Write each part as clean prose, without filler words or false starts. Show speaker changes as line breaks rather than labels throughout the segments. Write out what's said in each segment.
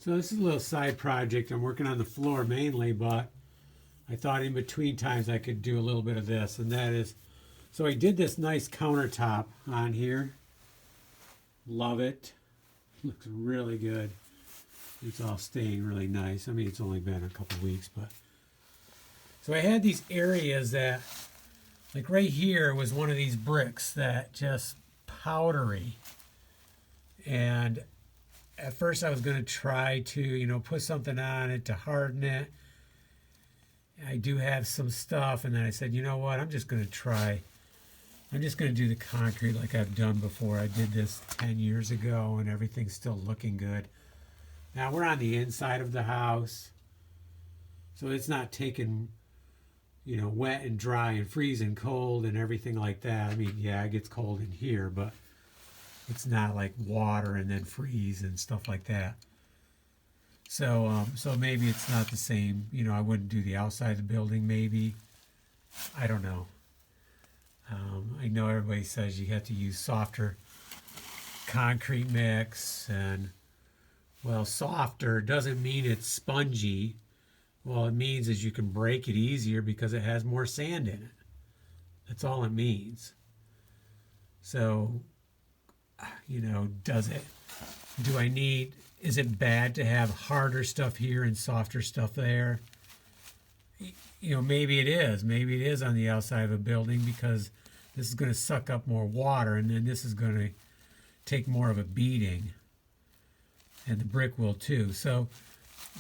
So this is a little side project. I'm working on the floor mainly, but I thought in between times I could do a little bit of this, and that is, so I did this nice countertop on here. Love it. Looks really good. It's all staying really nice. I mean, it's only been a couple weeks, but. So I had these areas that, like right here was one of these bricks that just powdery. And at first I was going to try to, put something on it to harden it. I do have some stuff, and then I said, you know what, I'm just going to do the concrete like I've done before. I did this 10 years ago, and everything's still looking good. Now, we're on the inside of the house, so it's not taking, wet and dry and freezing cold and everything like that. I mean, yeah, it gets cold in here, but it's not like water and then freeze and stuff like that. So maybe it's not the same. I wouldn't do the outside of the building, maybe. I don't know. I know everybody says you have to use softer concrete mix, and well, softer doesn't mean it's spongy. Well, it means is you can break it easier because it has more sand in it. That's all it means. So, is it bad to have harder stuff here and softer stuff there? Maybe it is. Maybe it is on the outside of a building because this is going to suck up more water, and then this is going to take more of a beating. And the brick will too. So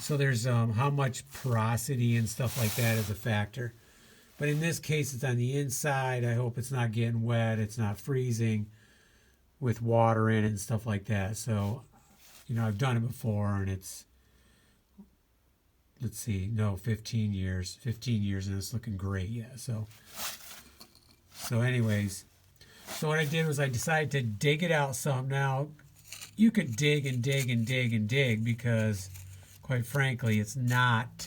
there's how much porosity and stuff like that is a factor. But in this case, it's on the inside. I hope it's not getting wet. It's not freezing with water in it and stuff like that. So, I've done it before, and it's, 15 years. 15 years, and it's looking great, yeah. So anyways, so what I did was I decided to dig it out some. Now, you could dig and dig and dig and dig because, quite frankly, it's not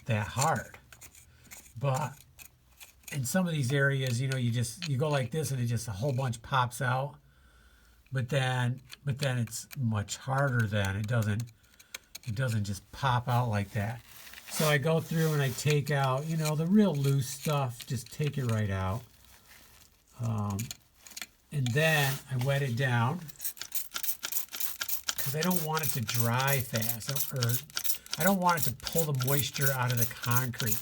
that hard. But in some of these areas, you go like this and it just a whole bunch pops out. But then it's much harder then. It doesn't just pop out like that. So I go through and I take out, the real loose stuff, just take it right out. And then I wet it down because I don't want it to dry fast, or I don't want it to pull the moisture out of the concrete.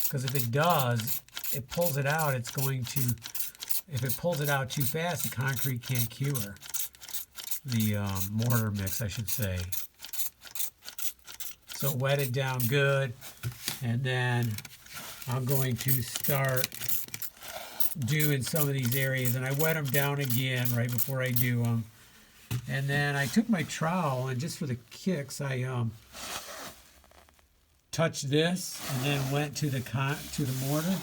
Because if it does, it pulls it out, if it pulls it out too fast, the concrete can't cure. The mortar mix, I should say. So wet it down good, and then I'm going to start doing some of these areas, and I wet them down again right before I do them. And then I took my trowel, and just for the kicks, I touched this, and then went to the mortar,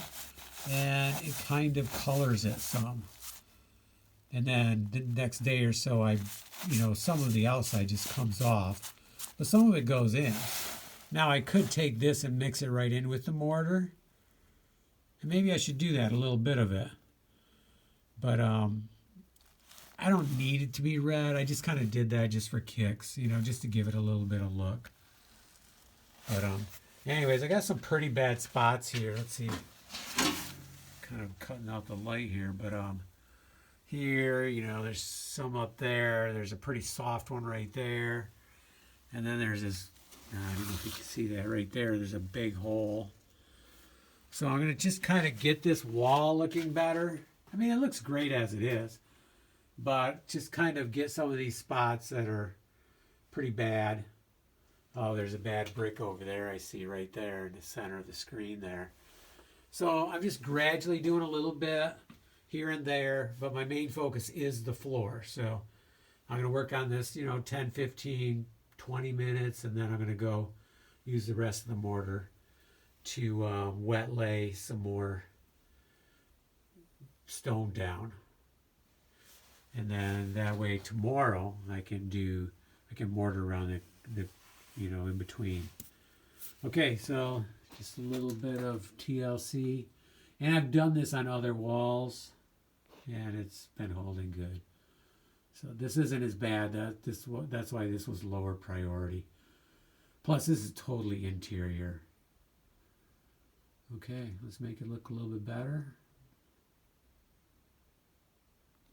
and it kind of colors it some. And then the next day or so, some of the outside just comes off, but some of it goes in. Now I could take this and mix it right in with the mortar, and maybe I should do that, a little bit of it. But I don't need it to be red. I just kind of did that just for kicks, just to give it a little bit of look. But anyways, I got some pretty bad spots here. Let's see. Kind of cutting out the light here, but here, there's some up there. There's a pretty soft one right there. And then there's this, I don't know if you can see that right there. There's a big hole. So I'm going to just kind of get this wall looking better. I mean, it looks great as it is. But just kind of get some of these spots that are pretty bad. Oh, there's a bad brick over there I see right there in the center of the screen there. So I'm just gradually doing a little bit here and there, but my main focus is the floor. So I'm going to work on this, 10, 15, 20 minutes, and then I'm going to go use the rest of the mortar to wet lay some more stone down. And then that way tomorrow I can mortar around the in between. Okay, so just a little bit of TLC. And I've done this on other walls, and it's been holding good. So this isn't as bad. That's why this was lower priority. Plus, this is totally interior. Okay, let's make it look a little bit better.